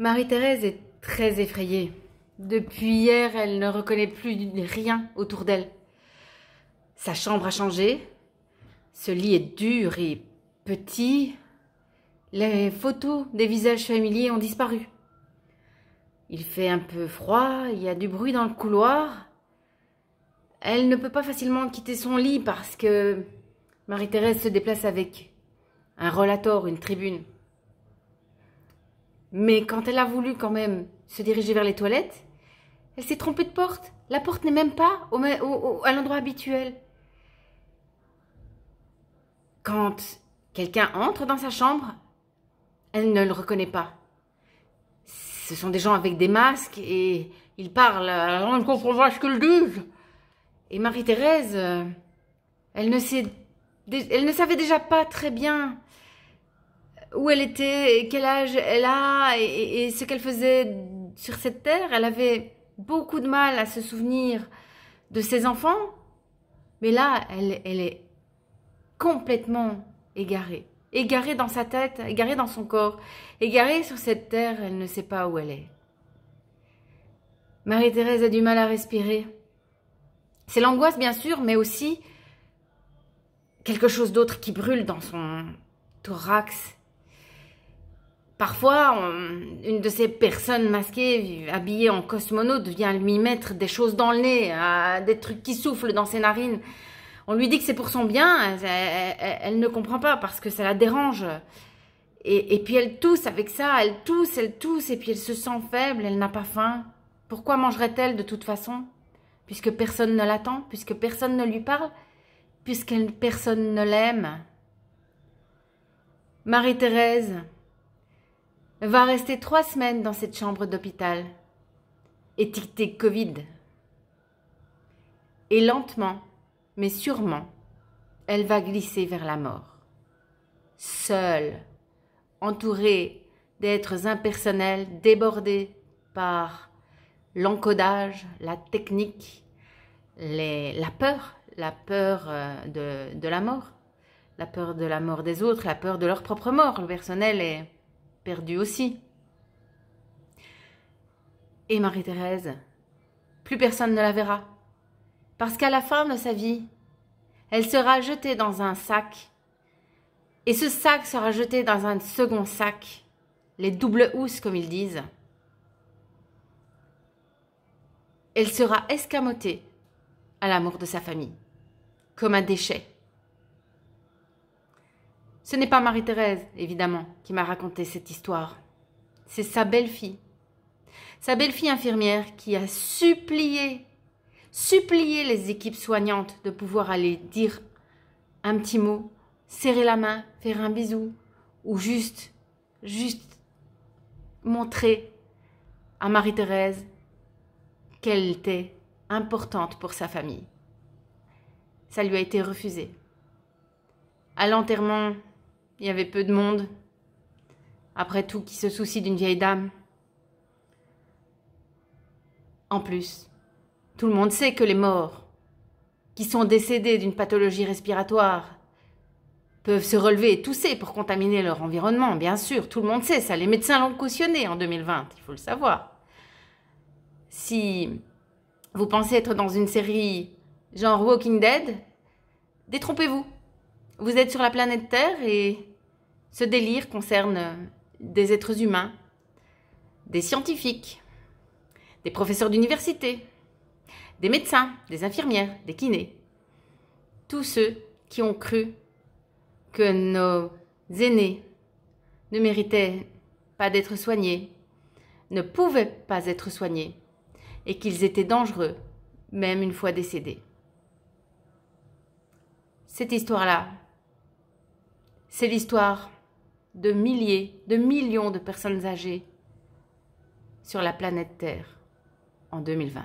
Marie-Thérèse est très effrayée. Depuis hier, elle ne reconnaît plus rien autour d'elle. Sa chambre a changé. Ce lit est dur et petit. Les photos des visages familiers ont disparu. Il fait un peu froid, il y a du bruit dans le couloir. Elle ne peut pas facilement quitter son lit parce que Marie-Thérèse se déplace avec un rollator, une tribune. Mais quand elle a voulu quand même se diriger vers les toilettes, elle s'est trompée de porte. La porte n'est même pas à l'endroit habituel. Quand quelqu'un entre dans sa chambre, elle ne le reconnaît pas. Ce sont des gens avec des masques et ils parlent. On ne comprend pas ce qu'ils disent. Et Marie-Thérèse, elle ne savait déjà pas très bien où elle était, quel âge elle a et ce qu'elle faisait sur cette terre. Elle avait beaucoup de mal à se souvenir de ses enfants. Mais là, elle est complètement égarée. Égarée dans sa tête, égarée dans son corps. Égarée sur cette terre, elle ne sait pas où elle est. Marie-Thérèse a du mal à respirer. C'est l'angoisse, bien sûr, mais aussi quelque chose d'autre qui brûle dans son thorax. Parfois, une de ces personnes masquées, habillées en cosmonaute, vient lui mettre des choses dans le nez, des trucs qui soufflent dans ses narines. On lui dit que c'est pour son bien, elle ne comprend pas parce que ça la dérange. Et puis elle tousse avec ça, elle tousse, et puis elle se sent faible, elle n'a pas faim. Pourquoi mangerait-elle de toute façon? Puisque personne ne l'attend, puisque personne ne lui parle, puisque personne ne l'aime. Marie-Thérèse va rester 3 semaines dans cette chambre d'hôpital, étiquetée Covid. Et lentement, mais sûrement, elle va glisser vers la mort. Seule, entourée d'êtres impersonnels, débordée par l'encodage, la technique, la peur de la mort, la peur de la mort des autres, la peur de leur propre mort. Le personnel est perdu aussi. Et Marie-Thérèse, plus personne ne la verra. Parce qu'à la fin de sa vie, elle sera jetée dans un sac. Et ce sac sera jeté dans un second sac. Les doubles housses, comme ils disent. Elle sera escamotée à la mort de sa famille, comme un déchet. Ce n'est pas Marie-Thérèse, évidemment, qui m'a raconté cette histoire. C'est sa belle-fille. Sa belle-fille infirmière qui a supplié les équipes soignantes de pouvoir aller dire un petit mot, serrer la main, faire un bisou, ou juste montrer à Marie-Thérèse qu'elle était importante pour sa famille. Ça lui a été refusé. À l'enterrement, il y avait peu de monde. Après tout, qui se soucie d'une vieille dame? En plus, tout le monde sait que les morts, qui sont décédés d'une pathologie respiratoire, peuvent se relever et tousser pour contaminer leur environnement. Bien sûr, tout le monde sait ça. Les médecins l'ont cautionné en 2020, il faut le savoir. Si vous pensez être dans une série genre Walking Dead, détrompez-vous. Vous êtes sur la planète Terre et ce délire concerne des êtres humains, des scientifiques, des professeurs d'université, des médecins, des infirmières, des kinés. Tous ceux qui ont cru que nos aînés ne méritaient pas d'être soignés, ne pouvaient pas être soignés et qu'ils étaient dangereux, même une fois décédés. Cette histoire-là, c'est l'histoire de milliers, de millions de personnes âgées sur la planète Terre en 2020.